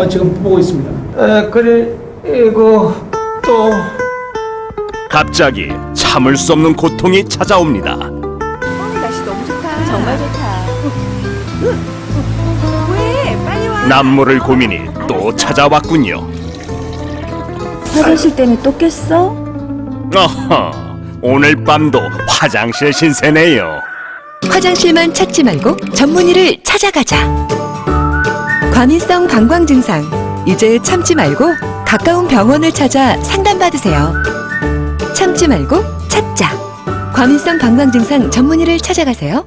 지금 보고 있습니다. 그리고 또 갑자기 참을 수 없는 고통이 찾아옵니다. 날씨 너무 좋다. 정말 좋다. 왜? 빨리 와. 남모를 고민이 또 찾아왔군요. 화장실 때문에 또 깼어? 어허, 오늘 밤도 화장실 신세네요. 화장실만 찾지 말고 전문의를 찾아가자. 과민성 방광 증상, 이제 참지 말고 가까운 병원을 찾아 상담받으세요. 참지 말고 찾자. 과민성 방광 증상 전문의를 찾아가세요.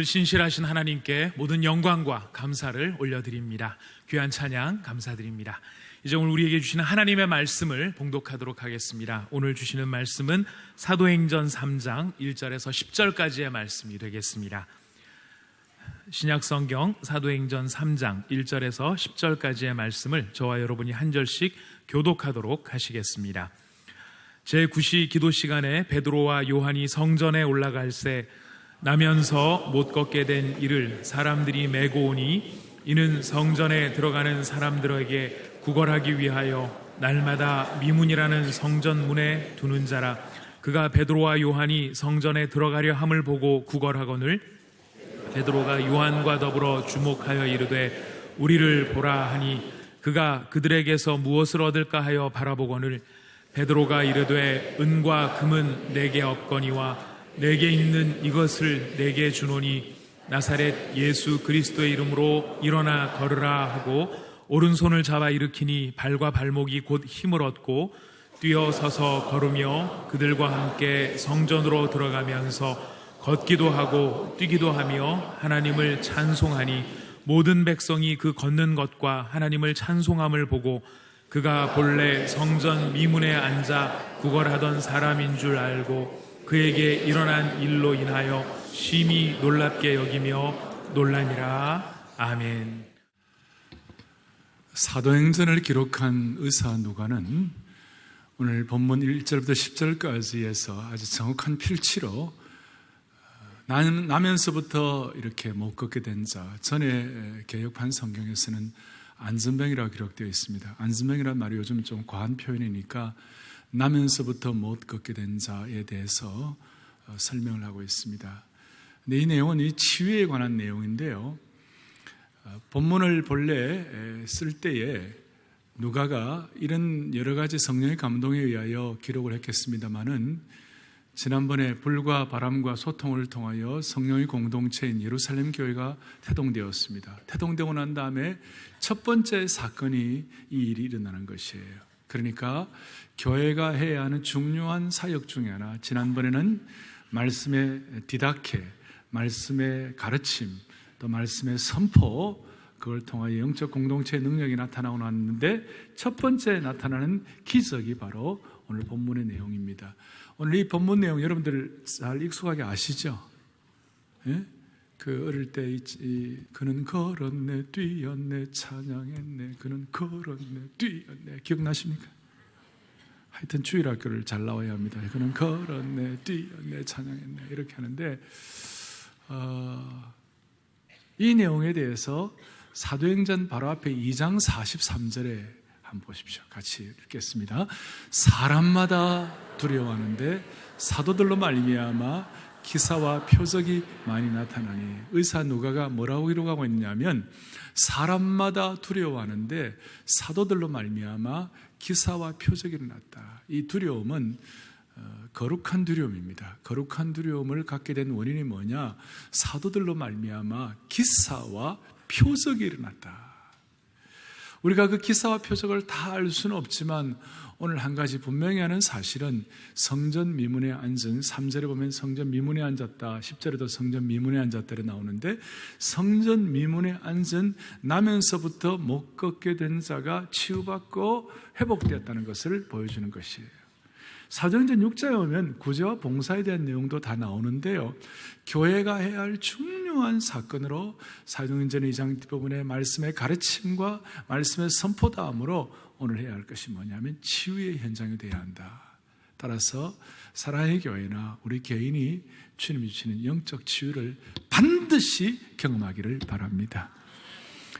신실하신 하나님께 모든 영광과 감사를 올려드립니다. 귀한 찬양 감사드립니다. 이제 오늘 우리에게 주시는 하나님의 말씀을 봉독하도록 하겠습니다. 오늘 주시는 말씀은 사도행전 3장 1절에서 10절까지의 말씀이 되겠습니다. 신약성경 사도행전 3장 1절에서 10절까지의 말씀을 저와 여러분이 한 절씩 교독하도록 하시겠습니다. 제9시 기도 시간에 베드로와 요한이 성전에 올라갈새 나면서 못 걷게 된 이를 사람들이 메고 오니 이는 성전에 들어가는 사람들에게 구걸하기 위하여 날마다 미문이라는 성전 문에 두는 자라. 그가 베드로와 요한이 성전에 들어가려 함을 보고 구걸하거늘 베드로가 요한과 더불어 주목하여 이르되 우리를 보라 하니 그가 그들에게서 무엇을 얻을까 하여 바라보거늘 베드로가 이르되 은과 금은 내게 없거니와 내게 있는 이것을 내게 주노니 나사렛 예수 그리스도의 이름으로 일어나 걸으라 하고 오른손을 잡아 일으키니 발과 발목이 곧 힘을 얻고 뛰어서서 걸으며 그들과 함께 성전으로 들어가면서 걷기도 하고 뛰기도 하며 하나님을 찬송하니 모든 백성이 그 걷는 것과 하나님을 찬송함을 보고 그가 본래 성전 미문에 앉아 구걸하던 사람인 줄 알고 그에게 일어난 일로 인하여 심히 놀랍게 여기며 놀라니라. 아멘. 사도행전을 기록한 의사 누가는 오늘 본문 1절부터 10절까지에서 아주 정확한 필치로 나면서부터 이렇게 못 걷게 된 자, 전에 개역판 성경에서는 안전병이라고 기록되어 있습니다. 안전병이라는 말이 요즘 좀 과한 표현이니까 나면서부터 못 걷게 된 자에 대해서 설명을 하고 있습니다. 근데 이 내용은 이 치유에 관한 내용인데요. 본문을 본래 쓸 때에 누가가 이런 여러 가지 성령의 감동에 의하여 기록을 했겠습니다마는 지난번에 불과 바람과 소통을 통하여 성령의 공동체인 예루살렘 교회가 태동되었습니다. 태동되고 난 다음에 첫 번째 사건이 이 일이 일어나는 것이에요. 그러니까 교회가 해야 하는 중요한 사역 중에 하나, 지난번에는 말씀의 디다케, 말씀의 가르침, 또 말씀의 선포, 그걸 통하여 영적 공동체의 능력이 나타나고 났는데 첫 번째 나타나는 기적이 바로 오늘 본문의 내용입니다. 오늘 이 본문 내용 여러분들 잘 익숙하게 아시죠? 예? 그 어릴 때 그는 걸었네 뛰었네 찬양했네 그는 걸었네 뛰었네 기억나십니까? 하여튼 주일학교를 잘 나와야 합니다. 그는 걸었네 뛰었네 찬양했네 이렇게 하는데 이 내용에 대해서 사도행전 바로 앞에 2장 43절에 한번 보십시오. 같이 읽겠습니다. 사람마다 두려워하는데 사도들로 말미암아 기사와 표적이 많이 나타나니, 의사 누가가 뭐라고 기록하고 있냐면 사람마다 두려워하는데 사도들로 말미암아 기사와 표적이 일어났다. 이 두려움은 거룩한 두려움입니다. 거룩한 두려움을 갖게 된 원인이 뭐냐? 사도들로 말미암아 기사와 표적이 일어났다. 우리가 그 기사와 표적을 다 알 수는 없지만 오늘 한 가지 분명히 하는 사실은 성전 미문에 앉은, 3절에 보면 성전 미문에 앉았다, 10절에도 성전 미문에 앉았다로 나오는데 성전 미문에 앉은 나면서부터 못 걷게 된 자가 치유받고 회복되었다는 것을 보여주는 것이에요. 사도행전 6장에 오면 구제와 봉사에 대한 내용도 다 나오는데요. 교회가 해야 할 중요한 사건으로 사도행전 2장 뒷부분의 말씀의 가르침과 말씀의 선포 다음으로 오늘 해야 할 것이 뭐냐면 치유의 현장이 되어야 한다. 따라서 사랑의 교회나 우리 개인이 주님이 주시는 영적 치유를 반드시 경험하기를 바랍니다.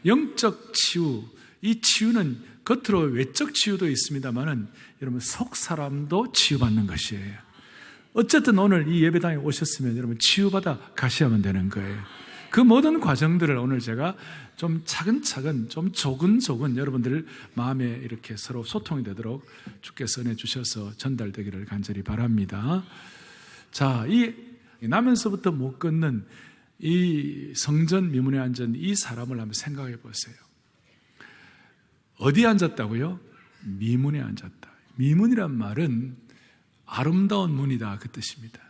영적 치유, 이 치유는 겉으로 외적 치유도 있습니다만은 여러분 속 사람도 치유받는 것이에요. 어쨌든 오늘 이 예배당에 오셨으면 여러분 치유받아 가셔야만 되는 거예요. 그 모든 과정들을 오늘 제가 좀 차근차근, 좀 조근조근 여러분들 마음에 이렇게 서로 소통이 되도록 주께서 은혜 주셔서 전달되기를 간절히 바랍니다. 자, 이 나면서부터 못 걷는 이 성전 미문에 앉은 이 사람을 한번 생각해 보세요. 어디에 앉았다고요? 미문에 앉았다. 미문이란 말은 아름다운 문이다 그 뜻입니다.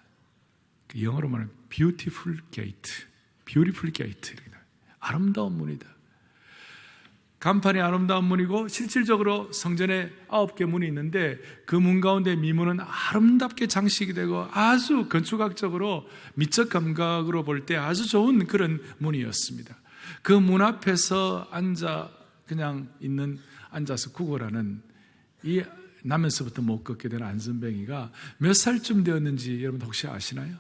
영어로 말하면 beautiful gate, Beautiful gate. 아름다운 문이다. 간판이 아름다운 문이고 실질적으로 성전에 9개 문이 있는데 그 문 가운데 미문은 아름답게 장식이 되고 아주 건축학적으로 미적 감각으로 볼 때 아주 좋은 그런 문이었습니다. 그 문 앞에서 앉아서 구걸하는 이 나면서부터 못 걷게 된 안선뱅이가 몇 살쯤 되었는지 여러분 혹시 아시나요?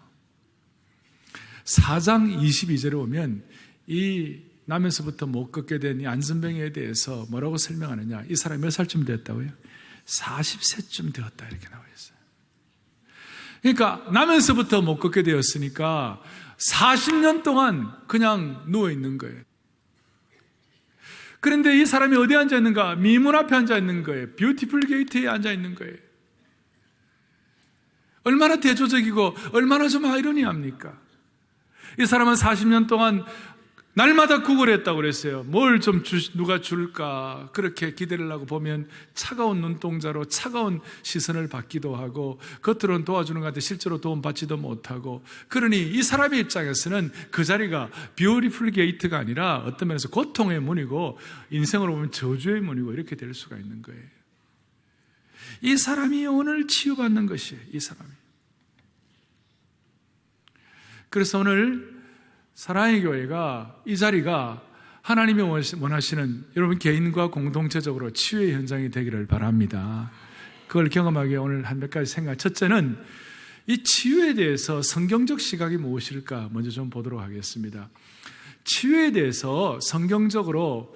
4장 22절에 보면 이 나면서부터 못 걷게 된 이 안선뱅이에 대해서 뭐라고 설명하느냐? 이 사람이 몇 살쯤 되었다고요? 40세쯤 되었다 이렇게 나와 있어요. 그러니까 나면서부터 못 걷게 되었으니까 40년 동안 그냥 누워 있는 거예요. 그런데 이 사람이 어디에 앉아 있는가? 미문 앞에 앉아 있는 거예요. 뷰티풀 게이트에 앉아 있는 거예요. 얼마나 대조적이고 얼마나 좀 아이러니합니까? 이 사람은 40년 동안 날마다 구걸했다고 그랬어요. 뭘 좀 누가 줄까? 그렇게 기대를 하고 보면 차가운 눈동자로 차가운 시선을 받기도 하고 겉으로는 도와주는 것 같아 실제로 도움 받지도 못하고 그러니 이 사람의 입장에서는 그 자리가 뷰티풀 게이트가 아니라 어떤 면에서 고통의 문이고 인생으로 보면 저주의 문이고 이렇게 될 수가 있는 거예요. 이 사람이 오늘 치유받는 것이에요. 이 사람이. 그래서 오늘 사랑의 교회가 이 자리가 하나님이 원하시는 여러분 개인과 공동체적으로 치유의 현장이 되기를 바랍니다. 그걸 경험하기 위해 오늘 한 몇 가지 생각. 첫째는 이 치유에 대해서 성경적 시각이 무엇일까 먼저 좀 보도록 하겠습니다. 치유에 대해서 성경적으로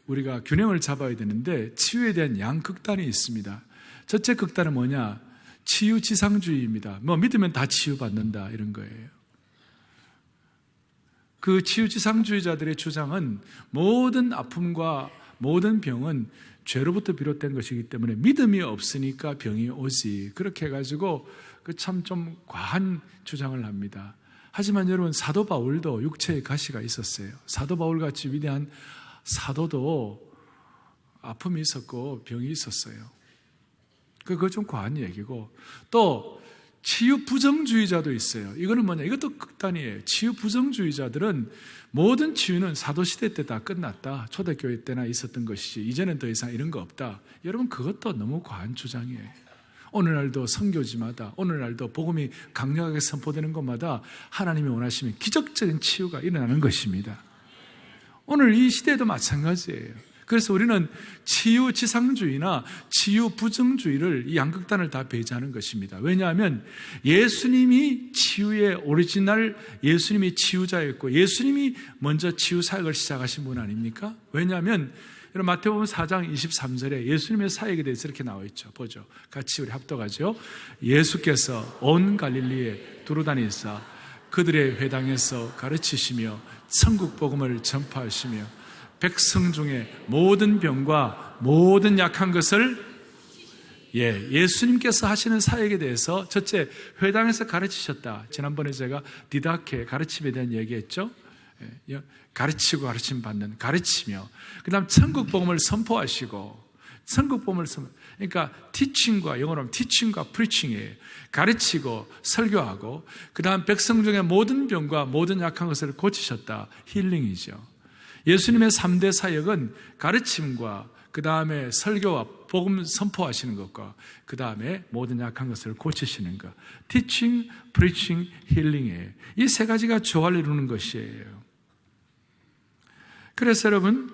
우리가 균형을 잡아야 되는데 치유에 대한 양극단이 있습니다. 첫째 극단은 뭐냐? 치유지상주의입니다. 뭐 믿으면 다 치유받는다 이런 거예요. 그 치유지상주의자들의 주장은 모든 아픔과 모든 병은 죄로부터 비롯된 것이기 때문에 믿음이 없으니까 병이 오지. 그렇게 해가지고 그 참 좀 과한 주장을 합니다. 하지만 여러분 사도 바울도 육체의 가시가 있었어요. 사도 바울같이 위대한 사도도 아픔이 있었고 병이 있었어요. 그거 좀 과한 얘기고 또 치유 부정주의자도 있어요. 이거는 뭐냐? 이것도 극단이에요. 치유 부정주의자들은 모든 치유는 사도시대 때 다 끝났다. 초대교회 때나 있었던 것이지 이제는 더 이상 이런 거 없다. 여러분 그것도 너무 과한 주장이에요. 오늘날도 선교지마다 오늘날도 복음이 강력하게 선포되는 곳마다 하나님이 원하시면 기적적인 치유가 일어나는 것입니다. 오늘 이 시대도 마찬가지예요. 그래서 우리는 치유 지상주의나 치유 부정주의를 이 양극단을 다 배제하는 것입니다. 왜냐하면 예수님이 치유의 오리지널 예수님이 치유자였고 예수님이 먼저 치유 사역을 시작하신 분 아닙니까? 왜냐하면 여러분 마태복음 4장 23절에 예수님의 사역에 대해서 이렇게 나와 있죠. 보죠. 같이 우리 합독하죠. 예수께서 온 갈릴리에 두루다니사 그들의 회당에서 가르치시며 천국 복음을 전파하시며 백성 중에 모든 병과 모든 약한 것을 예수님께서 하시는 사역에 대해서 첫째 회당에서 가르치셨다. 지난번에 제가 디다케 가르침에 대한 얘기했죠. 가르치고 가르침 받는 가르치며 그 다음 천국 복음을 선포하시고 천국 복음을 그러니까 teaching과 영어로 하면 teaching과 preaching이에요. 가르치고 설교하고 그 다음 백성 중에 모든 병과 모든 약한 것을 고치셨다. 힐링이죠. 예수님의 3대 사역은 가르침과 그 다음에 설교와 복음 선포하시는 것과 그 다음에 모든 약한 것을 고치시는 것. Teaching, Preaching, Healing이에요. 이 세 가지가 조화를 이루는 것이에요. 그래서 여러분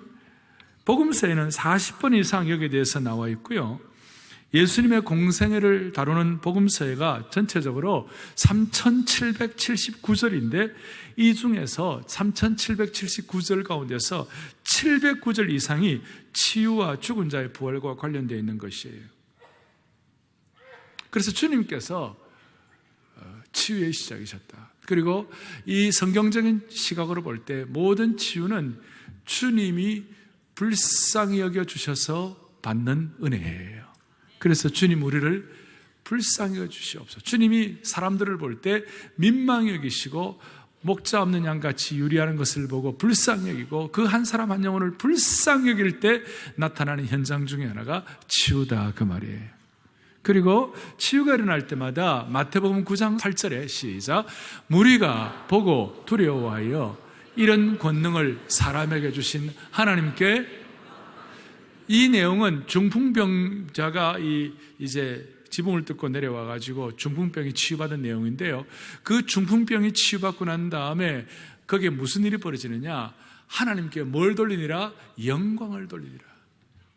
복음서에는 40번 이상 여기에 대해서 나와 있고요. 예수님의 공생애를 다루는 복음서가 전체적으로 3779절인데 이 중에서 3779절 가운데서 709절 이상이 치유와 죽은 자의 부활과 관련되어 있는 것이에요. 그래서 주님께서 치유의 시작이셨다. 그리고 이 성경적인 시각으로 볼 때 모든 치유는 주님이 불쌍히 여겨주셔서 받는 은혜예요. 그래서 주님 우리를 불쌍히 여주시옵소서. 주님이 사람들을 볼 때 민망히 여기시고 목자 없는 양같이 유리하는 것을 보고 불쌍히 여기고 그 한 사람 한 영혼을 불쌍히 여길 때 나타나는 현장 중에 하나가 치유다 그 말이에요. 그리고 치유가 일어날 때마다 마태복음 9장 8절에 시작, 무리가 보고 두려워하여 이런 권능을 사람에게 주신 하나님께. 이 내용은 중풍병자가 이제 지붕을 뜯고 내려와 가지고 중풍병이 치유받은 내용인데요. 그 중풍병이 치유받고 난 다음에 거기에 무슨 일이 벌어지느냐? 하나님께 뭘 돌리니라? 영광을 돌리니라.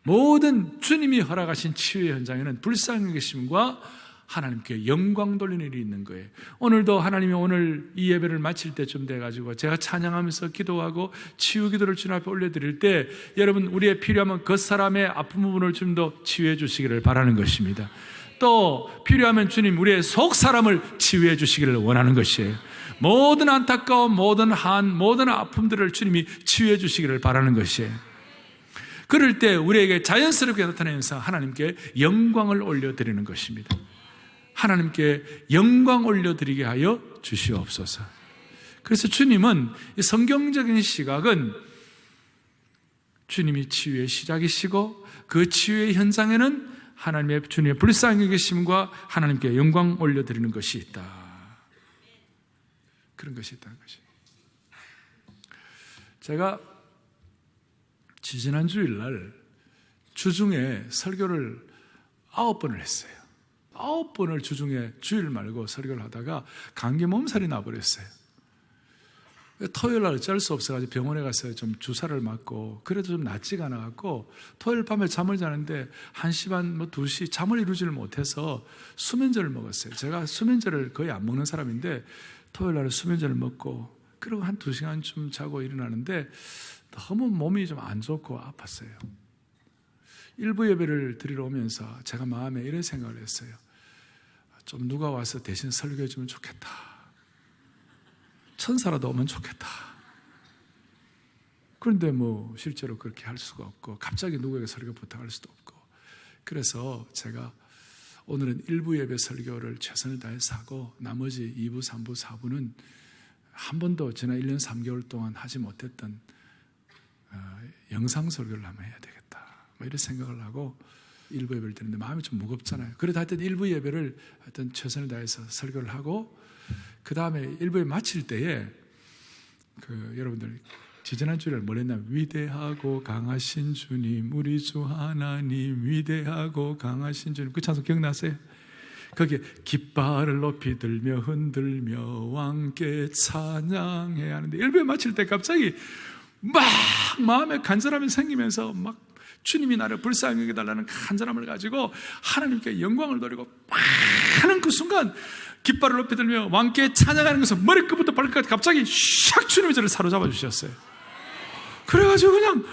모든 주님이 허락하신 치유의 현장에는 불쌍히 계심과 하나님께 영광 돌리는 일이 있는 거예요. 오늘도 하나님이 오늘 이 예배를 마칠 때쯤 돼가지고 제가 찬양하면서 기도하고 치유 기도를 주님 앞에 올려드릴 때 여러분, 우리의 필요하면 그 사람의 아픈 부분을 주님도 치유해 주시기를 바라는 것입니다. 또 필요하면 주님 우리의 속 사람을 치유해 주시기를 원하는 것이에요. 모든 안타까움, 모든 모든 아픔들을 주님이 치유해 주시기를 바라는 것이에요. 그럴 때 우리에게 자연스럽게 나타나면서 하나님께 영광을 올려드리는 것입니다. 하나님께 영광 올려드리게 하여 주시옵소서. 그래서 주님은 이 성경적인 시각은 주님이 치유의 시작이시고 그 치유의 현장에는 하나님의 주님의 불쌍히 계심과 하나님께 영광 올려드리는 것이 있다. 그런 것이 있다는 것입니다. 제가 지지난 주일날 주중에 설교를 9번을 했어요. 9번을 주중에 주일 말고 설교를 하다가 감기 몸살이 나버렸어요. 토요일 날 어쩔 수 없어가지고 병원에 가서 좀 주사를 맞고 그래도 좀 낫지가 않아갖고 토요일 밤에 잠을 자는데 1시 반, 2시 잠을 이루지를 못해서 수면제를 먹었어요. 제가 수면제를 거의 안 먹는 사람인데 토요일 날 수면제를 먹고 그리고 한 2시간쯤 자고 일어나는데 너무 몸이 좀 안 좋고 아팠어요. 일부 예배를 드리러 오면서 제가 마음에 이런 생각을 했어요. 좀 누가 와서 대신 설교해 주면 좋겠다. 천사라도 오면 좋겠다. 그런데 실제로 그렇게 할 수가 없고 갑자기 누구에게 설교 부탁할 수도 없고, 그래서 제가 오늘은 일부 예배 설교를 최선을 다해서 하고 나머지 2부, 3부, 4부는 한 번도 지난 1년 3개월 동안 하지 못했던 영상 설교를 한번 해야 되겠다, 이런 생각을 하고 일부 예배를 드리는데 마음이 좀 무겁잖아요. 그래도 하여튼 일부 예배를 하여튼 최선을 다해서 설교를 하고 그 다음에 일부 예배 마칠 때에 여러분들 지지난 주일에 뭘 했냐면 위대하고 강하신 주님, 우리 주 하나님 위대하고 강하신 주님, 그 찬송 기억나세요? 거기에 깃발을 높이 들며 흔들며 왕께 찬양해야 하는데 일부 예배 마칠 때 갑자기 막 마음에 간절함이 생기면서 막 주님이 나를 불쌍히 여겨달라는 간절함을 가지고 하나님께 영광을 돌리고 막 하는 그 순간 깃발을 높이 들며 왕께 찬양하는 것은 머리끝부터 발끝까지 갑자기 샥 주님이 저를 사로잡아 주셨어요. 그래가지고 그냥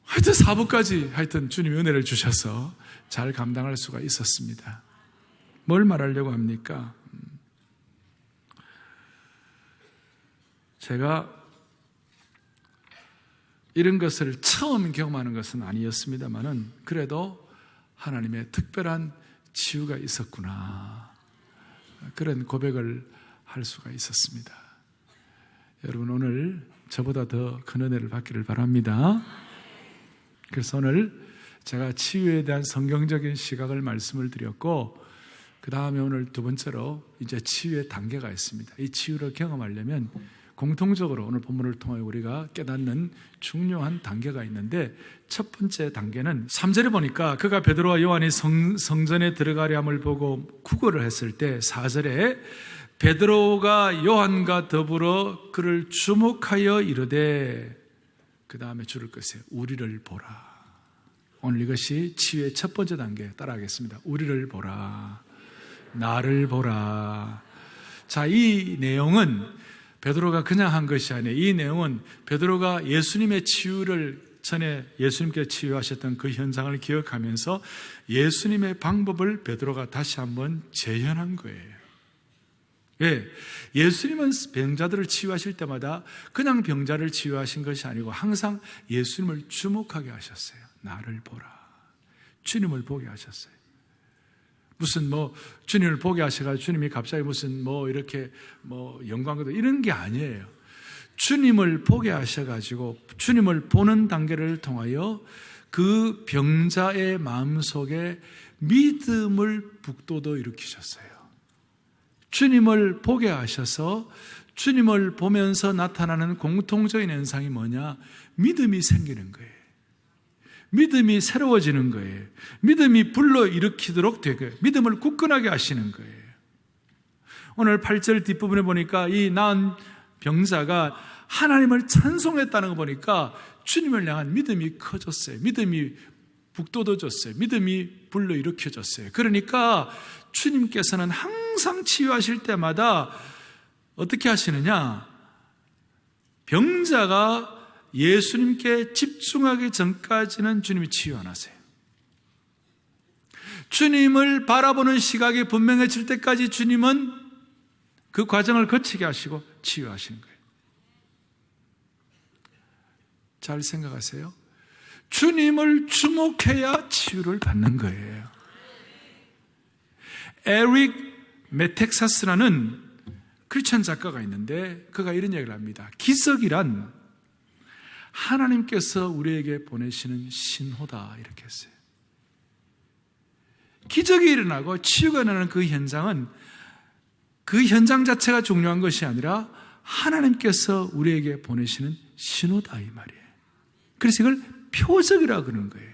하여튼 4부까지 하여튼 주님이 은혜를 주셔서 잘 감당할 수가 있었습니다. 뭘 말하려고 합니까? 제가 이런 것을 처음 경험하는 것은 아니었습니다만은 그래도 하나님의 특별한 치유가 있었구나, 그런 고백을 할 수가 있었습니다. 여러분 오늘 저보다 더 큰 은혜를 받기를 바랍니다. 그래서 오늘 제가 치유에 대한 성경적인 시각을 말씀을 드렸고 그 다음에 오늘 두 번째로 이제 치유의 단계가 있습니다. 이 치유를 경험하려면 공통적으로 오늘 본문을 통해 우리가 깨닫는 중요한 단계가 있는데 첫 번째 단계는 3절에 보니까 그가 베드로와 요한이 성전에 들어가려 함을 보고 구걸을 했을 때 4절에 베드로가 요한과 더불어 그를 주목하여 이르되 그 다음에 줄을 것에 우리를 보라. 오늘 이것이 치유의 첫 번째 단계, 따라하겠습니다. 우리를 보라, 나를 보라. 자, 이 내용은 베드로가 그냥 한 것이 아니에요. 이 내용은 베드로가 예수님의 치유를 전에 예수님께서 치유하셨던 그 현장을 기억하면서 예수님의 방법을 베드로가 다시 한번 재현한 거예요. 왜? 예수님은 병자들을 치유하실 때마다 그냥 병자를 치유하신 것이 아니고 항상 예수님을 주목하게 하셨어요. 나를 보라. 주님을 보게 하셨어요. 무슨 주님을 보게 하셔가지고 주님이 갑자기 무슨 이렇게 영광도 이런 게 아니에요. 주님을 보게 하셔가지고 주님을 보는 단계를 통하여 그 병자의 마음속에 믿음을 북돋워 일으키셨어요. 주님을 보게 하셔서 주님을 보면서 나타나는 공통적인 현상이 뭐냐? 믿음이 생기는 거예요. 믿음이 새로워지는 거예요. 믿음이 불러일으키도록 되고요. 믿음을 굳건하게 하시는 거예요. 오늘 8절 뒷부분에 보니까 이 나은 병자가 하나님을 찬송했다는 거 보니까 주님을 향한 믿음이 커졌어요. 믿음이 북돋워졌어요. 믿음이 불러일으켜졌어요. 그러니까 주님께서는 항상 치유하실 때마다 어떻게 하시느냐? 병자가 예수님께 집중하기 전까지는 주님이 치유 안 하세요. 주님을 바라보는 시각이 분명해질 때까지 주님은 그 과정을 거치게 하시고 치유하시는 거예요. 잘 생각하세요. 주님을 주목해야 치유를 받는 거예요. 에릭 메텍사스라는 크리스천 작가가 있는데 그가 이런 얘기를 합니다. 기적이란 하나님께서 우리에게 보내시는 신호다 이렇게 했어요. 기적이 일어나고 치유가 일어나는 그 현장은 그 현장 자체가 중요한 것이 아니라 하나님께서 우리에게 보내시는 신호다 이 말이에요. 그래서 이걸 표적이라고 그러는 거예요.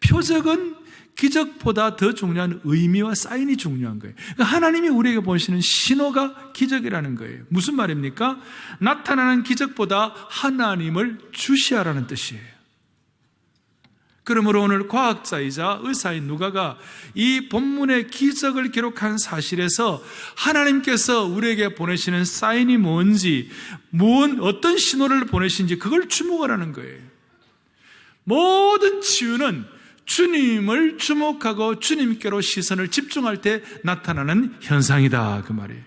표적은 기적보다 더 중요한 의미와 사인이 중요한 거예요. 그러니까 하나님이 우리에게 보시는 신호가 기적이라는 거예요. 무슨 말입니까? 나타나는 기적보다 하나님을 주시하라는 뜻이에요. 그러므로 오늘 과학자이자 의사인 누가가 이 본문의 기적을 기록한 사실에서 하나님께서 우리에게 보내시는 사인이 뭔지, 어떤 신호를 보내신지 그걸 주목하라는 거예요. 모든 치유는 주님을 주목하고 주님께로 시선을 집중할 때 나타나는 현상이다 그 말이에요.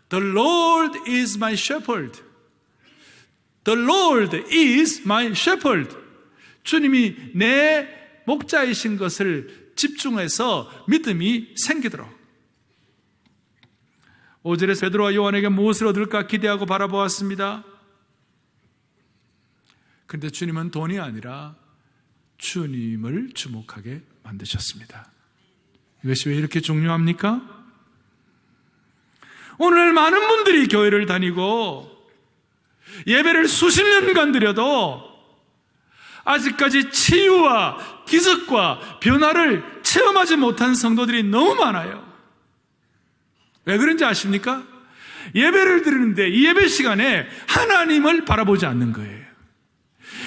The Lord is my shepherd. The Lord is my shepherd. 주님이 내 목자이신 것을 집중해서 믿음이 생기도록. 5절에 베드로와 요한에게 무엇을 얻을까 기대하고 바라보았습니다. 그런데 주님은 돈이 아니라 주님을 주목하게 만드셨습니다. 이것이 왜 이렇게 중요합니까? 오늘 많은 분들이 교회를 다니고 예배를 수십 년간 드려도 아직까지 치유와 기적과 변화를 체험하지 못한 성도들이 너무 많아요. 왜 그런지 아십니까? 예배를 드리는데 이 예배 시간에 하나님을 바라보지 않는 거예요.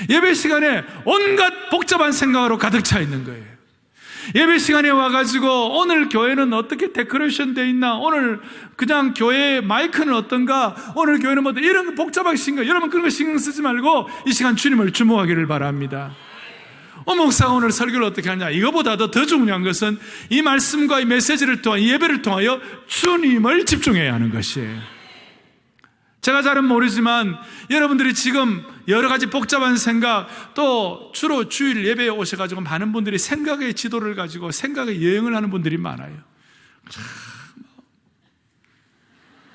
예배 시간에 온갖 복잡한 생각으로 가득 차 있는 거예요. 예배 시간에 와가지고 오늘 교회는 어떻게 데코레이션 되어 있나, 오늘 그냥 교회 마이크는 어떤가, 오늘 교회는 뭐 이런 거 복잡하게 신경, 여러분 그런 거 신경 쓰지 말고 이 시간 주님을 주목하기를 바랍니다. 목사가 오늘 설교를 어떻게 하냐, 이거보다도 더 중요한 것은 이 말씀과 이 메시지를 통한 이 예배를 통하여 주님을 집중해야 하는 것이에요. 제가 잘은 모르지만 여러분들이 지금 여러 가지 복잡한 생각, 또 주로 주일 예배에 오셔가지고 많은 분들이 생각의 지도를 가지고 생각의 여행을 하는 분들이 많아요.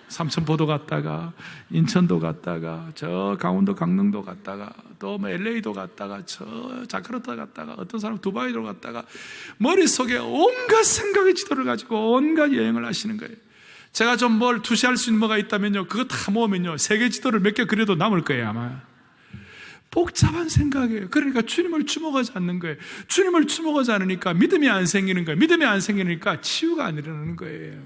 삼천포도 갔다가 인천도 갔다가 저 강원도 강릉도 갔다가 또 뭐 LA도 갔다가 저 자카르타 갔다가 어떤 사람 두바이도 갔다가 머릿속에 온갖 생각의 지도를 가지고 온갖 여행을 하시는 거예요. 제가 좀 뭘 투시할 수 있는 뭐가 있다면요, 그거 다 모으면요 세계 지도를 몇 개 그려도 남을 거예요 아마. 복잡한 생각이에요. 그러니까 주님을 주목하지 않는 거예요. 주님을 주목하지 않으니까 믿음이 안 생기는 거예요. 믿음이 안 생기니까 치유가 안 일어나는 거예요.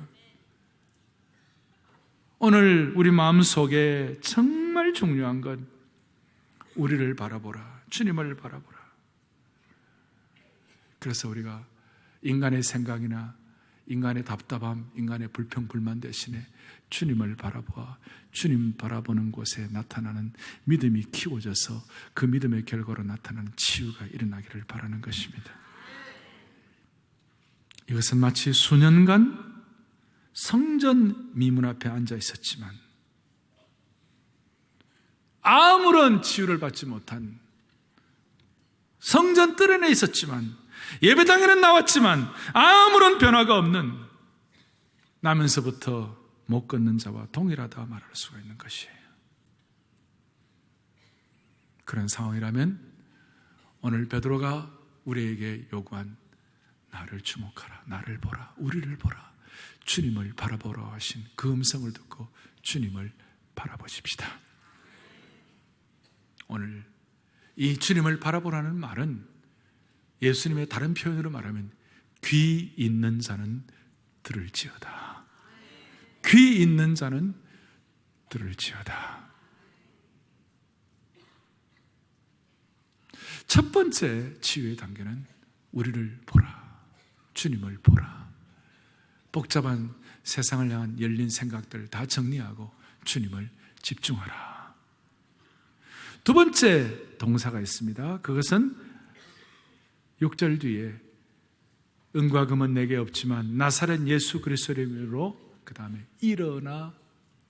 오늘 우리 마음속에 정말 중요한 건 우리를 바라보라, 주님을 바라보라. 그래서 우리가 인간의 생각이나 인간의 답답함, 인간의 불평, 불만 대신에 주님을 바라보아 주님 바라보는 곳에 나타나는 믿음이 키워져서 그 믿음의 결과로 나타나는 치유가 일어나기를 바라는 것입니다. 이것은 마치 수년간 성전 미문 앞에 앉아 있었지만 아무런 치유를 받지 못한, 성전 뜰 안에 있었지만 예배당에는 나왔지만 아무런 변화가 없는, 나면서부터 못 걷는 자와 동일하다 말할 수가 있는 것이에요. 그런 상황이라면 오늘 베드로가 우리에게 요구한 나를 주목하라, 나를 보라, 우리를 보라, 주님을 바라보라 하신 그 음성을 듣고 주님을 바라보십시다. 오늘 이 주님을 바라보라는 말은 예수님의 다른 표현으로 말하면 귀 있는 자는 들을지어다. 귀 있는 자는 들을지어다. 첫 번째 치유의 단계는 우리를 보라, 주님을 보라. 복잡한 세상을 향한 열린 생각들 다 정리하고 주님을 집중하라. 두 번째 동사가 있습니다. 그것은 6절 뒤에 은과 금은 내게 없지만 나사렛 예수 그리스도의 이름으로, 그 다음에 일어나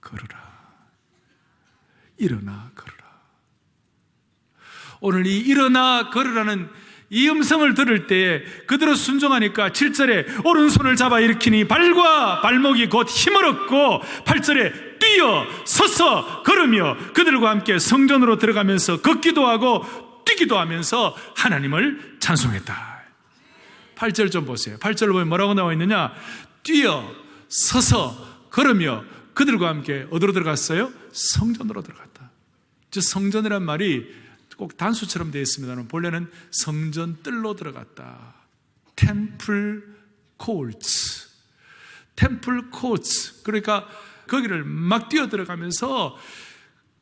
걸으라. 일어나 걸으라. 오늘 이 일어나 걸으라는 이 음성을 들을 때에 그대로 순종하니까 7절에 오른손을 잡아 일으키니 발과 발목이 곧 힘을 얻고 8절에 뛰어 서서 걸으며 그들과 함께 성전으로 들어가면서 걷기도 하고 뛰기도 하면서 하나님을 찬송했다. 8절 좀 보세요. 8절을 보면 뭐라고 나와 있느냐? 뛰어 서서 걸으며 그들과 함께 어디로 들어갔어요? 성전으로 들어갔다. 즉 성전이란 말이 꼭 단수처럼 되어 있습니다만 본래는 성전 뜰로 들어갔다. 템플 코트스. 템플 코트스. 그러니까 거기를 막 뛰어 들어가면서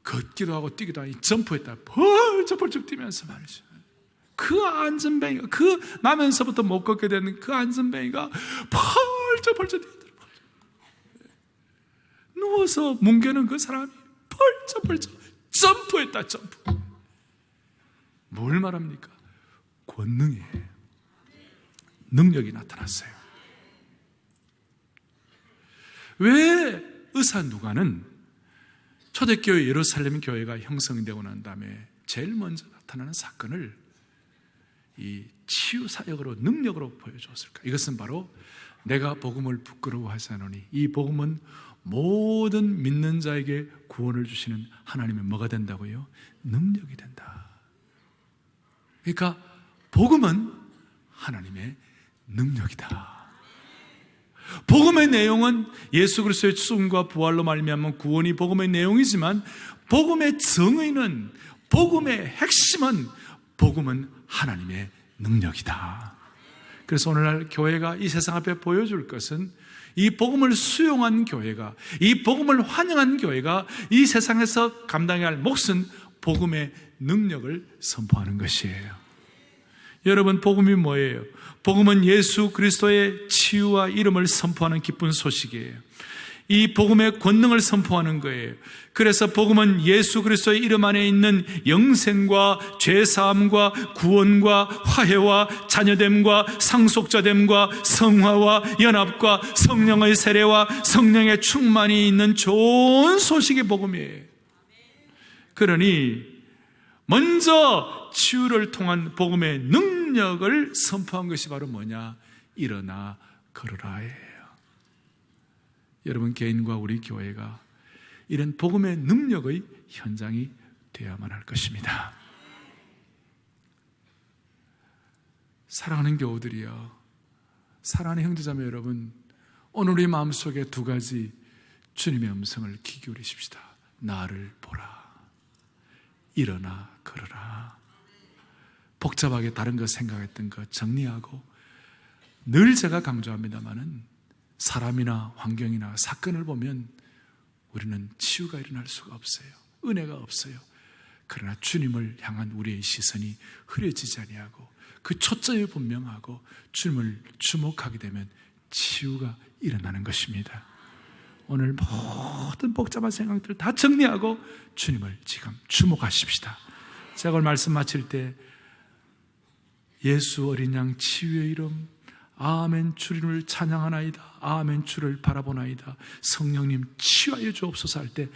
걷기도 하고 뛰기도 하고 점프했다. 펄쩍펄쩍 뛰면서 말이죠. 그 안전뱅이가, 그 나면서부터 못 걷게 되는 그 안전뱅이가 펄쩍펄쩍 뛰더라. 누워서 뭉개는 그 사람이 펄쩍펄쩍 점프했다. 점프. 뭘 말합니까? 권능이에요. 능력이 나타났어요. 왜 의사 누가는 초대교회 예루살렘 교회가 형성되고 난 다음에 제일 먼저 나타나는 사건을 이 치유 사역으로 능력으로 보여줬을까? 이것은 바로 내가 복음을 부끄러워하지 않으니 이 복음은 모든 믿는 자에게 구원을 주시는 하나님의 뭐가 된다고요? 능력이 된다. 그러니까 복음은 하나님의 능력이다. 복음의 내용은 예수 그리스도의 죽음과 부활로 말미암은 구원이 복음의 내용이지만 복음의 정의는, 복음의 핵심은, 복음은 하나님의 능력이다. 그래서 오늘날 교회가 이 세상 앞에 보여줄 것은 이 복음을 수용한 교회가, 이 복음을 환영한 교회가 이 세상에서 감당해야 할 몫은 복음의 능력을 선포하는 것이에요. 여러분, 복음이 뭐예요? 복음은 예수 그리스도의 치유와 이름을 선포하는 기쁜 소식이에요. 이 복음의 권능을 선포하는 거예요. 그래서 복음은 예수 그리스도의 이름 안에 있는 영생과 죄사함과 구원과 화해와 자녀됨과 상속자됨과 성화와 연합과 성령의 세례와 성령의 충만이 있는 좋은 소식의 복음이에요. 그러니 먼저 치유를 통한 복음의 능력을 선포한 것이 바로 뭐냐? 일어나 걸으라예요. 여러분, 개인과 우리 교회가 이런 복음의 능력의 현장이 되어야만 할 것입니다. 사랑하는 교우들이여, 사랑하는 형제자매 여러분, 오늘 우리 마음속에 두 가지 주님의 음성을 귀 기울이십시다. 나를 보라, 일어나 걸어라. 복잡하게 다른 것 생각했던 것 정리하고, 늘 제가 강조합니다마는 사람이나 환경이나 사건을 보면 우리는 치유가 일어날 수가 없어요. 은혜가 없어요. 그러나 주님을 향한 우리의 시선이 흐려지지 아니하고 그 초점이 분명하고 주님을 주목하게 되면 치유가 일어나는 것입니다. 오늘 모든 복잡한 생각들 다 정리하고 주님을 지금 주목하십시다. 제가 오늘 말씀 마칠 때 예수 어린 양 치유의 이름 아멘 주님을 찬양하나이다, 아멘 주를 바라보나이다, 성령님 치유하여 주옵소서 할 때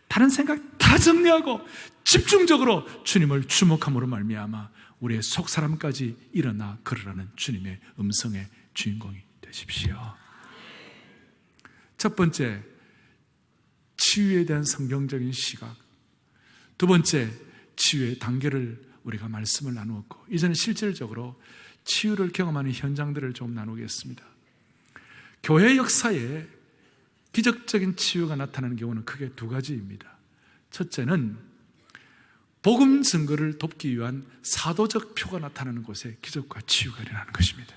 다른 생각 다 정리하고 집중적으로 주님을 주목함으로 말미암아 우리의 속사람까지 일어나 걸으라는 주님의 음성의 주인공이 되십시오. 첫 번째, 치유에 대한 성경적인 시각. 두 번째, 치유의 단계를 우리가 말씀을 나누었고, 이제는 실질적으로 치유를 경험하는 현장들을 좀 나누겠습니다. 교회 역사에 기적적인 치유가 나타나는 경우는 크게 두 가지입니다. 첫째는 복음 증거를 돕기 위한 사도적 표가 나타나는 곳에 기적과 치유가 일어나는 것입니다.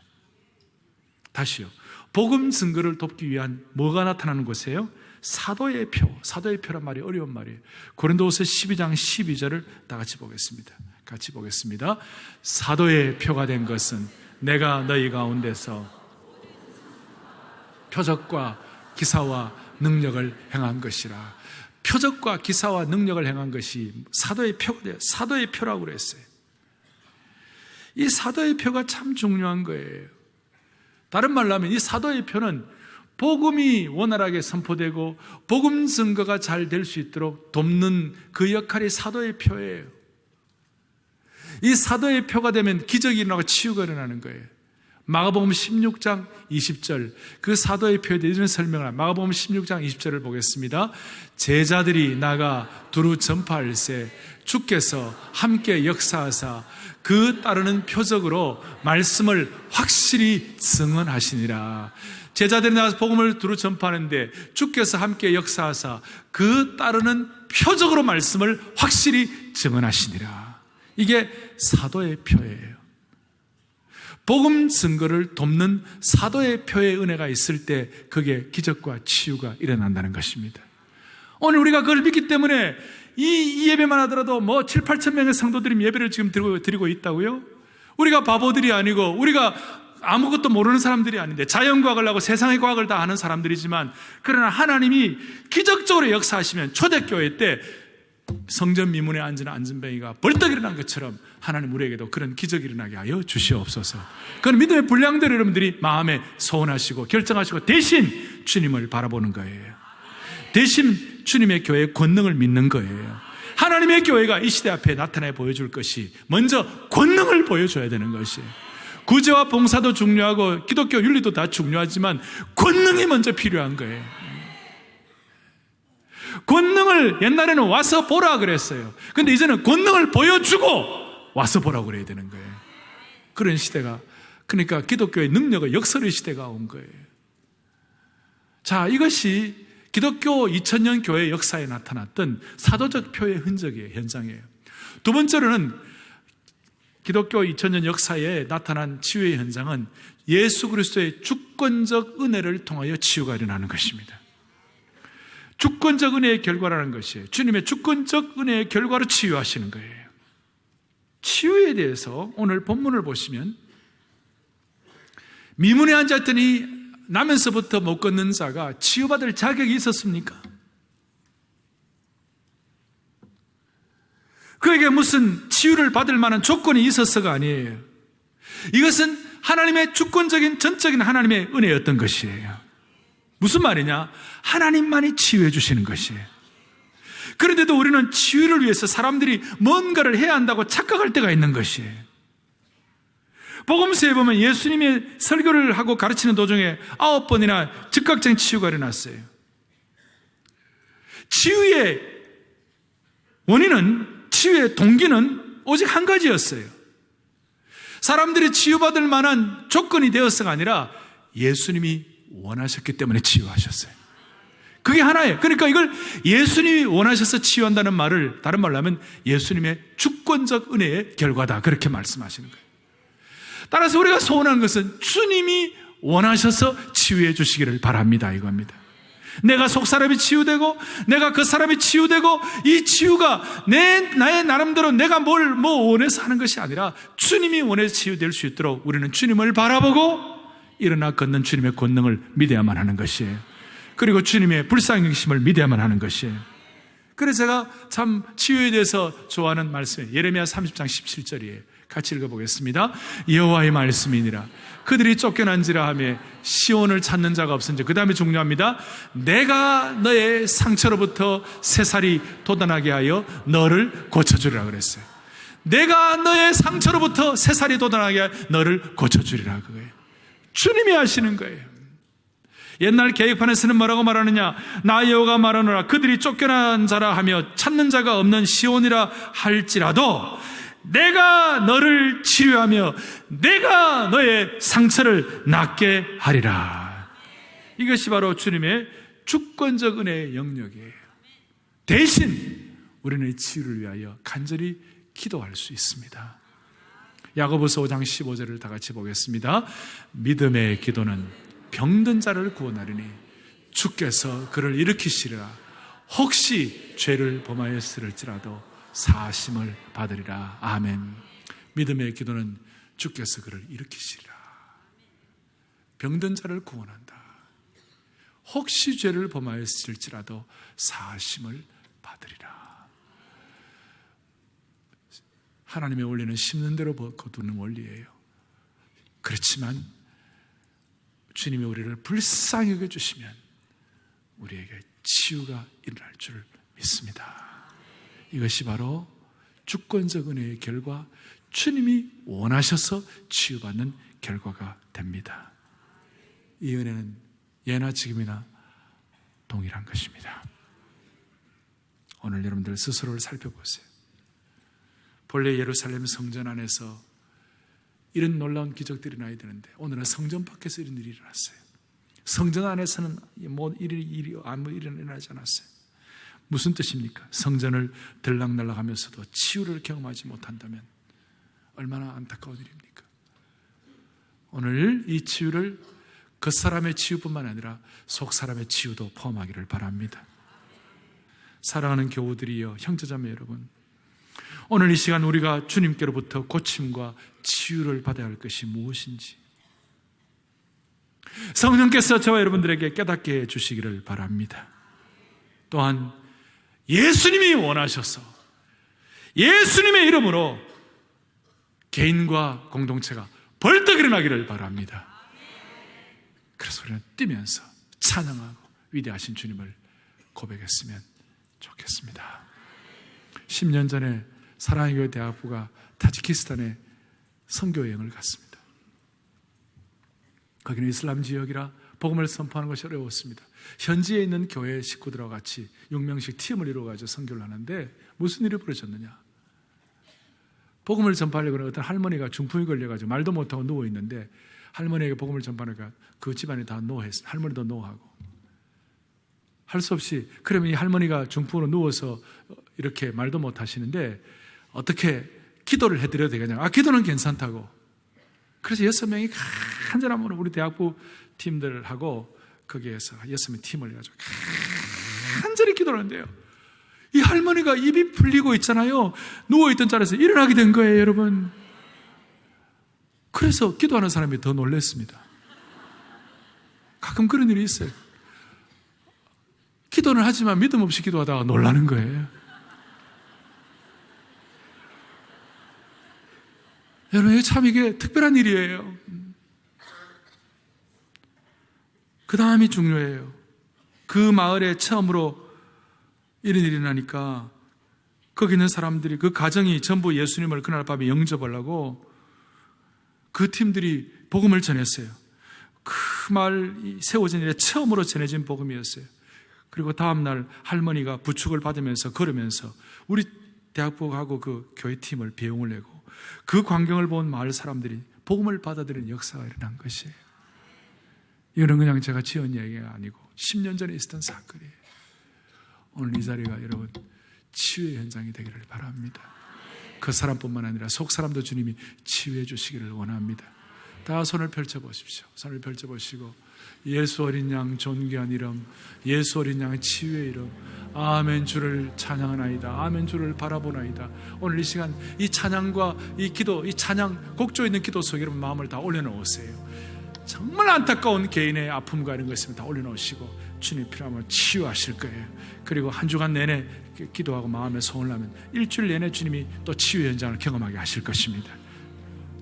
다시요. 복음 증거를 돕기 위한 뭐가 나타나는 곳이에요? 사도의 표. 사도의 표란 말이 어려운 말이에요. 고린도후서 12장 12절을 다 같이 보겠습니다. 같이 보겠습니다. 사도의 표가 된 것은 내가 너희 가운데서 표적과 기사와 능력을 행한 것이라. 표적과 기사와 능력을 행한 것이 사도의 표가 돼요. 사도의 표라고 그랬어요. 이 사도의 표가 참 중요한 거예요. 다른 말로 하면 이 사도의 표는 복음이 원활하게 선포되고 복음 증거가 잘 될 수 있도록 돕는 그 역할이 사도의 표예요. 이 사도의 표가 되면 기적이 일어나고 치유가 일어나는 거예요. 마가복음 16장 20절, 그 사도의 표에 대해서 설명을 합니다. 마가복음 16장 20절을 보겠습니다. 제자들이 나가 두루 전파할세 주께서 함께 역사하사 그 따르는 표적으로 말씀을 확실히 증언하시니라. 제자들이 나가서 복음을 두루 전파하는데 주께서 함께 역사하사 그 따르는 표적으로 말씀을 확실히 증언하시니라. 이게 사도의 표예요. 복음 증거를 돕는 사도의 표의 은혜가 있을 때 그게 기적과 치유가 일어난다는 것입니다. 오늘 우리가 그걸 믿기 때문에 이 예배만 하더라도 7, 8천 명의 성도들이 예배를 지금 드리고 있다고요? 우리가 바보들이 아니고 우리가 아무것도 모르는 사람들이 아닌데 자연과학을 하고 세상의 과학을 다 아는 사람들이지만, 그러나 하나님이 기적적으로 역사하시면 초대교회 때 성전 미문에 앉은 안전뱅이가 벌떡 일어난 것처럼 하나님 우리에게도 그런 기적이 일어나게 하여 주시옵소서. 그건 믿음의 분량대로 여러분들이 마음에 소원하시고 결정하시고 대신 주님을 바라보는 거예요. 대신 주님의 교회의 권능을 믿는 거예요. 하나님의 교회가 이 시대 앞에 나타내 보여줄 것이 먼저 권능을 보여줘야 되는 것이에요. 구제와 봉사도 중요하고 기독교 윤리도 다 중요하지만 권능이 먼저 필요한 거예요. 권능을 옛날에는 와서 보라 그랬어요. 근데 이제는 권능을 보여주고 와서 보라고 그래야 되는 거예요. 그런 시대가, 그러니까 기독교의 능력의 역설의 시대가 온 거예요. 자, 이것이 기독교 2000년 교회 역사에 나타났던 사도적 표의 흔적이에요. 현장이에요. 두 번째로는 기독교 2000년 역사에 나타난 치유의 현장은 예수 그리스도의 주권적 은혜를 통하여 치유가 일어나는 것입니다. 주권적 은혜의 결과라는 것이에요. 주님의 주권적 은혜의 결과로 치유하시는 거예요. 치유에 대해서 오늘 본문을 보시면 미문에 앉았더니 나면서부터 못 걷는 자가 치유받을 자격이 있었습니까? 그에게 무슨 치유를 받을 만한 조건이 있었어가 아니에요. 이것은 하나님의 주권적인 전적인 하나님의 은혜였던 것이에요. 무슨 말이냐? 하나님만이 치유해 주시는 것이에요. 그런데도 우리는 치유를 위해서 사람들이 뭔가를 해야 한다고 착각할 때가 있는 것이에요. 복음서에 보면 예수님의 설교를 하고 가르치는 도중에 9번이나 즉각적인 치유가 일어났어요. 치유의 원인은, 치유의 동기는 오직 한 가지였어요. 사람들이 치유받을 만한 조건이 되었어가 아니라 예수님이 원하셨기 때문에 치유하셨어요. 그게 하나예요. 그러니까 이걸 예수님이 원하셔서 치유한다는 말을 다른 말로 하면 예수님의 주권적 은혜의 결과다, 그렇게 말씀하시는 거예요. 따라서 우리가 소원하는 것은 주님이 원하셔서 치유해 주시기를 바랍니다, 이겁니다. 내가 속 사람이 치유되고 내가 그 사람이 치유되고 이 치유가 나의 나름대로 내가 뭘 원해서 하는 것이 아니라 주님이 원해서 치유될 수 있도록 우리는 주님을 바라보고 일어나 걷는 주님의 권능을 믿어야만 하는 것이에요. 그리고 주님의 불쌍히심을 믿어야만 하는 것이에요. 그래서 제가 참 치유에 대해서 좋아하는 말씀이에요. 예레미야 30장 17절이에요. 같이 읽어보겠습니다. 여호와의 말씀이니라. 그들이 쫓겨난지라 하며 시온을 찾는 자가 없은지. 그 다음에 중요합니다. 내가 너의 상처로부터 새살이 돋아나게 하여 너를 고쳐주리라 그랬어요. 내가 너의 상처로부터 새살이 돋아나게 하여 너를 고쳐주리라 그거예요. 주님이 하시는 거예요. 옛날 계획판에서는 뭐라고 말하느냐? 나 여호와가 말하노라. 그들이 쫓겨난 자라 하며 찾는 자가 없는 시온이라 할지라도 내가 너를 치료하며 내가 너의 상처를 낫게 하리라. 이것이 바로 주님의 주권적 은혜의 영역이에요. 대신 우리는 치유를 위하여 간절히 기도할 수 있습니다. 야고보서 5장 15절을 다 같이 보겠습니다. 믿음의 기도는 병든 자를 구원하리니 주께서 그를 일으키시리라. 혹시 죄를 범하였을지라도 사심을 받으리라. 아멘. 믿음의 기도는 주께서 그를 일으키시리라. 병든 자를 구원한다. 혹시 죄를 범하였을지라도 사심을 받으리라. 하나님의 원리는 심는 대로 거두는 원리예요. 그렇지만 주님이 우리를 불쌍히 여겨주시면 우리에게 치유가 일어날 줄 믿습니다. 이것이 바로 주권적 은혜의 결과, 주님이 원하셔서 치유받는 결과가 됩니다. 이 은혜는 예나 지금이나 동일한 것입니다. 오늘 여러분들 스스로를 살펴보세요. 본래 예루살렘 성전 안에서 이런 놀라운 기적들이 일어나야 되는데 오늘은 성전 밖에서 이런 일이 일어났어요. 성전 안에서는 아무 일이 일어나지 않았어요. 무슨 뜻입니까? 성전을 들락날락하면서도 치유를 경험하지 못한다면 얼마나 안타까운 일입니까? 오늘 이 치유를 겉사람의 치유뿐만 아니라 속사람의 치유도 포함하기를 바랍니다. 사랑하는 교우들이여, 형제자매 여러분, 오늘 이 시간 우리가 주님께로부터 고침과 치유를 받아야 할 것이 무엇인지 성령께서 저와 여러분들에게 깨닫게 해주시기를 바랍니다. 또한 예수님이 원하셔서 예수님의 이름으로 개인과 공동체가 벌떡 일어나기를 바랍니다. 그래서 우리는 뛰면서 찬양하고 위대하신 주님을 고백했으면 좋겠습니다. 10년 전에 사랑의 교회 대학부가 타지키스탄에 선교여행을 갔습니다. 거기는 이슬람 지역이라 복음을 선포하는 것이 어려웠습니다. 현지에 있는 교회 식구들과 같이 6명씩 팀을 이루어가지고 선교를 하는데 무슨 일이 벌어졌느냐? 복음을 전파하려고 어떤 할머니가 중풍이 걸려가지고 말도 못하고 누워있는데 할머니에게 복음을 전파하니까 그 집안이 다 노했어요. 할머니도 노하고. 할 수 없이, 그러면 이 할머니가 중풍으로 누워서 이렇게 말도 못하시는데 어떻게 기도를 해드려도 되겠냐? 기도는 괜찮다고. 그래서 6명이 간절한 우리 대학부 팀들하고 거기에서 6명 팀을 해가지고 간절히 기도를 하는데요. 이 할머니가 입이 풀리고 있잖아요. 누워있던 자리에서 일어나게 된 거예요, 여러분. 그래서 기도하는 사람이 더 놀랐습니다. 가끔 그런 일이 있어요. 기도는 하지만 믿음 없이 기도하다가 놀라는 거예요. 여러분, 참 이게 특별한 일이에요. 그 다음이 중요해요. 그 마을에 처음으로 이런 일이 나니까 거기 있는 사람들이, 그 가정이 전부 예수님을 그날 밤에 영접하려고 그 팀들이 복음을 전했어요. 그 마을 세워진 일에 처음으로 전해진 복음이었어요. 그리고 다음날 할머니가 부축을 받으면서 걸으면서 우리 대학부하고 그 교회팀을 비용을 내고 그 광경을 본 마을 사람들이 복음을 받아들이는 역사가 일어난 것이에요. 이거는 그냥 제가 지은 얘기가 아니고 10년 전에 있었던 사건이에요. 오늘 이 자리가 여러분 치유의 현장이 되기를 바랍니다. 그 사람뿐만 아니라 속 사람도 주님이 치유해 주시기를 원합니다. 다 손을 펼쳐보십시오. 손을 펼쳐보시고 예수 어린 양 존귀한 이름, 예수 어린 양의 치유의 이름, 아멘 주를 찬양하나이다. 아멘 주를 바라보나이다. 오늘 이 시간 이 찬양과 이 기도, 이 찬양 곡조 있는 기도 속에 여러분 마음을 다 올려놓으세요. 정말 안타까운 개인의 아픔과 이런 거 있으면 다 올려놓으시고 주님 필요하면 치유하실 거예요. 그리고 한 주간 내내 기도하고 마음에 소원을 하면 일주일 내내 주님이 또 치유 현장을 경험하게 하실 것입니다.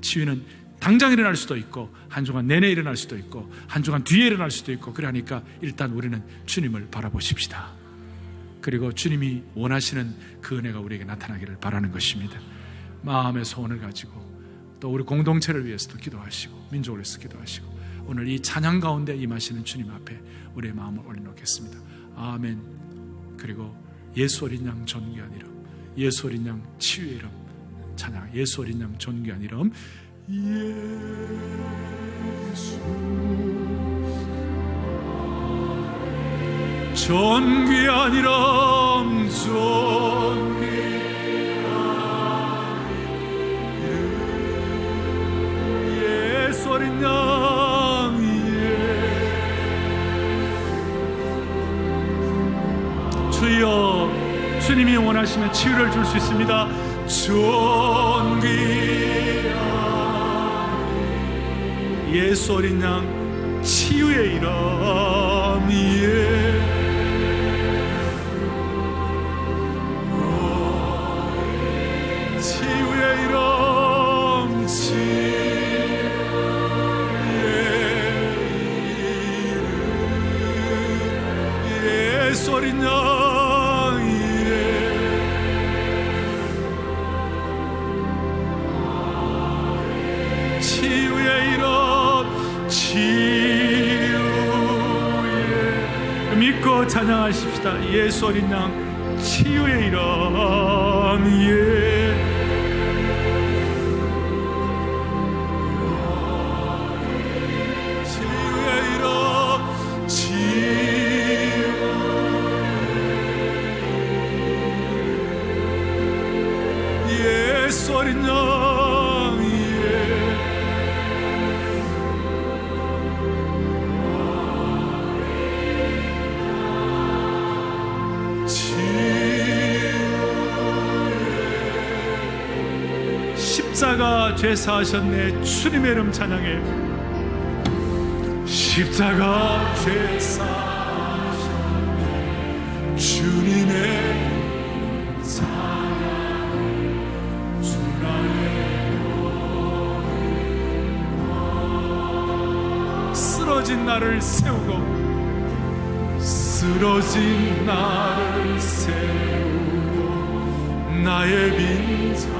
치유는 당장 일어날 수도 있고 한 주간 내내 일어날 수도 있고 한 주간 뒤에 일어날 수도 있고, 그러니까 일단 우리는 주님을 바라보십시다. 그리고 주님이 원하시는 그 은혜가 우리에게 나타나기를 바라는 것입니다. 마음의 소원을 가지고 또 우리 공동체를 위해서도 기도하시고 민족을 위해서 기도하시고 오늘 이 찬양 가운데 임하시는 주님 앞에 우리의 마음을 올려놓겠습니다. 아멘. 그리고 예수 어린 양 존귀한 이름, 예수 어린 양 치유의 이름 찬양. 예수 어린 양 존귀한 이름 예수, 존귀한 이름, 존귀한 이름, 예수 어린 양, 주여, 주님이 원하시면 치유를 줄 수 있습니다. 존귀한 예수 어린 양, 치유의 이름, 치유의 이름, 예수 어린 양, 치유의 이름, 치유의, 믿고 찬양하십시다. 예수 어린 양, 치유의 이름, 치유의 이름, 예수 어린 양, 십자가 죄 사하셨네. 주님의 이름 찬양해. 십자가 죄 사하셨네. 주님의 이름 찬양. 주나의 쓰러진 나를 세우고, 쓰러진 나를 세우고, 나의 빈자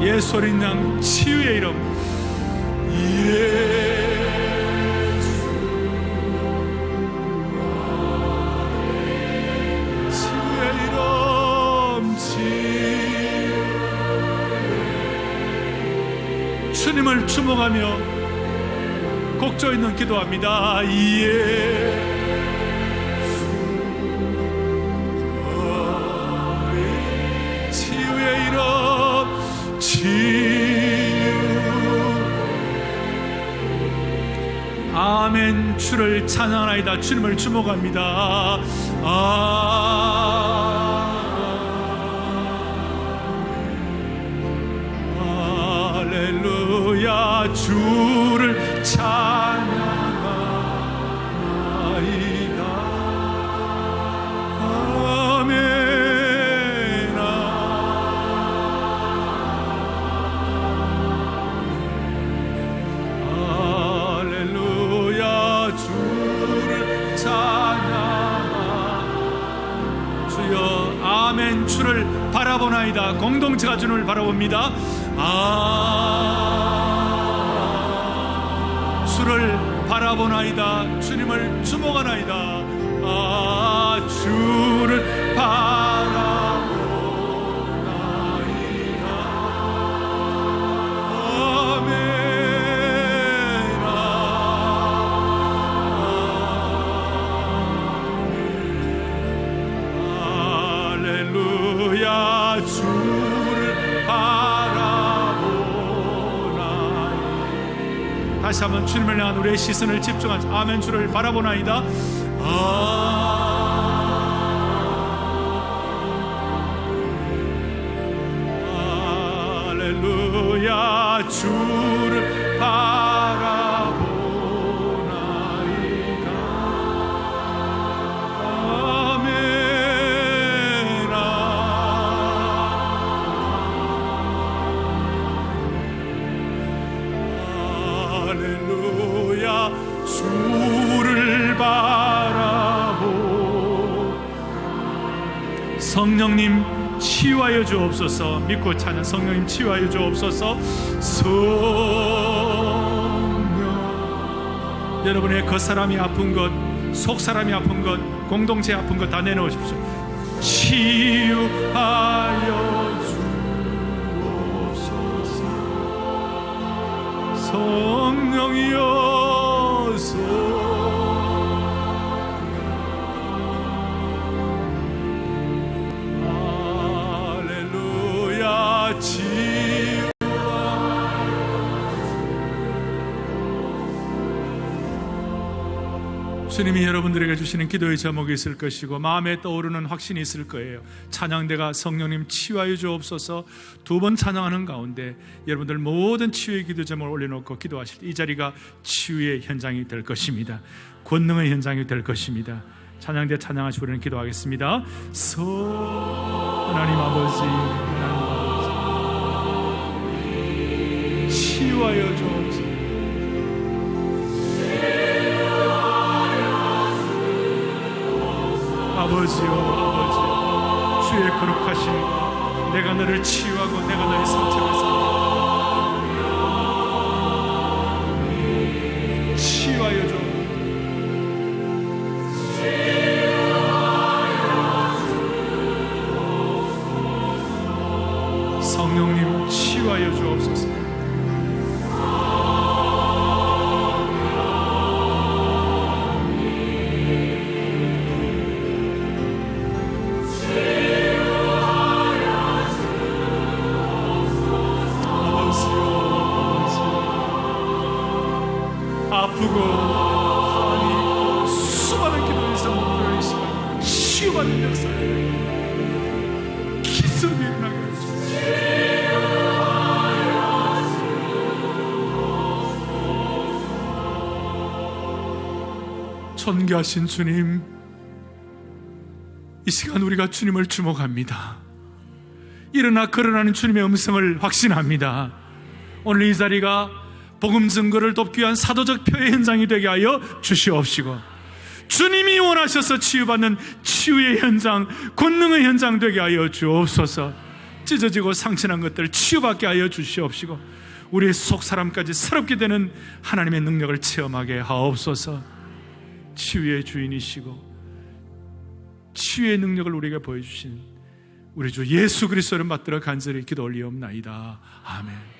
예수 어린 양, 치유의 이름, 치유의 이름, 주님을 주목하며 곡조 있는 기도합니다. 치유의 이름, 아멘. 주를 찬양하나이다. 주님을 주목합니다. 할렐루야. 주를 찬양하나이다. 아멘. 아멘. 주를 바라보나이다. 공동체가 주님을 바라봅니다. 주를 바라보나이다. 주님을 주목하나이다. 주를 바라보나이다. 할렐루야. 주를 바라보나이다. 다시 한번 주님을 향한 우리의 시선을 집중하자. 아멘. 주를 바라보나이다. 할렐루야. 주를 바라보나이다. 할렐루야. 주를 바라보. 성령님 치유하여 주옵소서. 믿고 찬양. 성령님 치유하여 주옵소서. 성령, 여러분의 그 사람이 아픈 것 속 사람이 아픈 것, 공동체 아픈 것 다 내놓으십시오. 치유하여 주옵소서. 성령이여서 할렐루야. 주님이 여러분들에게 주시는 기도의 제목이 있을 것이고 마음에 떠오르는 확신이 있을 거예요. 찬양대가 성령님 치유하여 주옵소서 두 번 찬양하는 가운데 여러분들 모든 치유의 기도 제목을 올려놓고 기도하실 때 이 자리가 치유의 현장이 될 것입니다. 권능의 현장이 될 것입니다. 찬양대 찬양하시고 우리는 기도하겠습니다. 하나님 아버지, 치유하여 주옵소서. 아버지요, 아버지, 주의 거룩하심, 내가 너를 치유하고 내가 너의 상처를 사 치유하여 줘. 성령님 치유하여 주옵소서. 아프고 하니 수많은 기도에서 목표의 시간 치유받는 역사를 기적이 일어나게 해주십시오. 존귀하신 주님, 이 시간 우리가 주님을 주목합니다. 일어나 걸어나는 주님의 음성을 확신합니다. 오늘 이 자리가 복음 증거를 돕기 위한 사도적 표의 현장이 되게 하여 주시옵시고 주님이 원하셔서 치유받는 치유의 현장, 권능의 현장 되게 하여 주옵소서. 찢어지고 상처난 것들을 치유받게 하여 주시옵시고 우리의 속 사람까지 새롭게 되는 하나님의 능력을 체험하게 하옵소서. 치유의 주인이시고 치유의 능력을 우리에게 보여주신 우리 주 예수 그리스도를 받들어 간절히 기도 올리옵나이다. 아멘.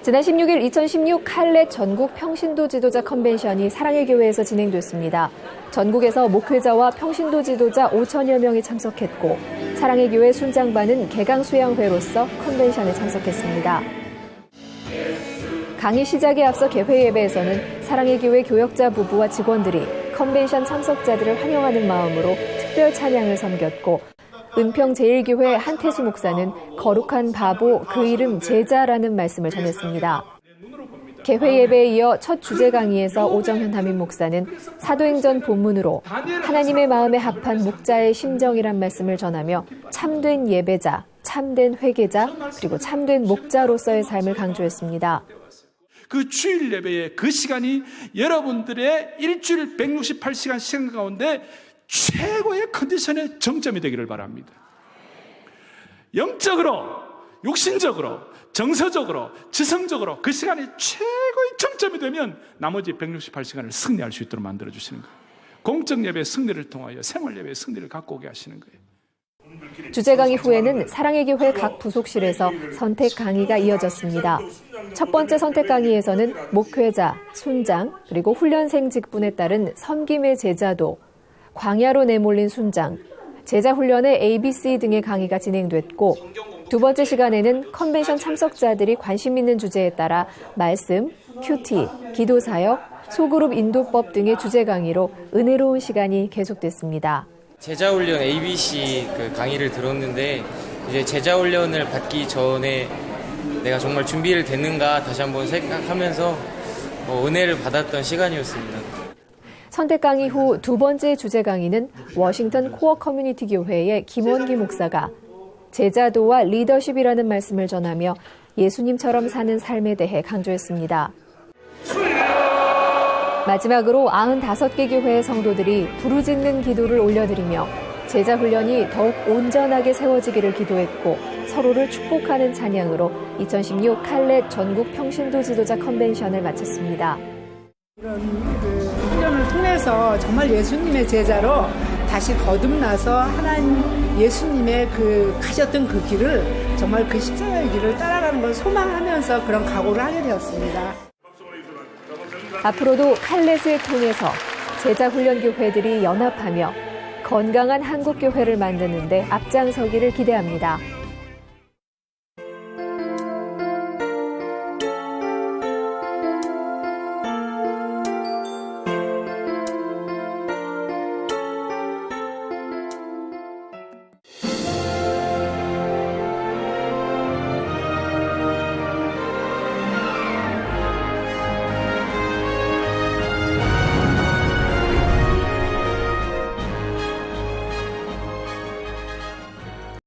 지난 16일 2016 칼렛 전국 평신도 지도자 컨벤션이 사랑의 교회에서 진행됐습니다. 전국에서 목회자와 평신도 지도자 5천여 명이 참석했고 사랑의 교회 순장반은 개강수양회로서 컨벤션에 참석했습니다. 강의 시작에 앞서 개회 예배에서는 사랑의 교회 교역자 부부와 직원들이 컨벤션 참석자들을 환영하는 마음으로 특별 찬양을 섬겼고 은평제일교회 한태수 목사는 거룩한 바보 그 이름 제자라는 말씀을 전했습니다. 개회 예배에 이어 첫 주제 강의에서 오정현 담임 목사는 사도행전 본문으로 하나님의 마음에 합한 목자의 심정이란 말씀을 전하며 참된 예배자, 참된 회개자, 그리고 참된 목자로서의 삶을 강조했습니다. 그 주일 예배의 그 시간이 여러분들의 일주일 168시간 시간 가운데 최고의 컨디션의 정점이 되기를 바랍니다. 영적으로, 육신적으로, 정서적으로, 지성적으로 그 시간이 최고의 정점이 되면 나머지 168시간을 승리할 수 있도록 만들어주시는 거예요. 공적 예배의 승리를 통하여 생활 예배의 승리를 갖고 오게 하시는 거예요. 주제 강의 후에는 사랑의 교회 각 부속실에서 선택 강의가 이어졌습니다. 첫 번째 선택 강의에서는 목회자, 순장, 그리고 훈련생 직분에 따른 섬김의 제자도, 광야로 내몰린 순장, 제자 훈련의 ABC 등의 강의가 진행됐고 두 번째 시간에는 컨벤션 참석자들이 관심 있는 주제에 따라 말씀, 큐티, 기도사역, 소그룹 인도법 등의 주제 강의로 은혜로운 시간이 계속됐습니다. 제자훈련 ABC 강의를 들었는데 이제 제자훈련을 받기 전에 내가 정말 준비를 됐는가 다시 한번 생각하면서 은혜를 받았던 시간이었습니다. 선택 강의 후 두 번째 주제 강의는 워싱턴 코어 커뮤니티 교회의 김원기 목사가 제자도와 리더십이라는 말씀을 전하며 예수님처럼 사는 삶에 대해 강조했습니다. 마지막으로 95개 교회의 성도들이 부르짖는 기도를 올려드리며 제자 훈련이 더욱 온전하게 세워지기를 기도했고 서로를 축복하는 찬양으로 2016 칼렛 전국 평신도 지도자 컨벤션을 마쳤습니다. 이런 훈련을 통해서 정말 예수님의 제자로 다시 거듭나서 하나님 예수님의 가셨던 그 길을 정말 그 십자가의 길을 따라가는 걸 소망하면서 그런 각오를 하게 되었습니다. 앞으로도 칼렛을 통해서 제자 훈련 교회들이 연합하며 건강한 한국 교회를 만드는 데 앞장서기를 기대합니다.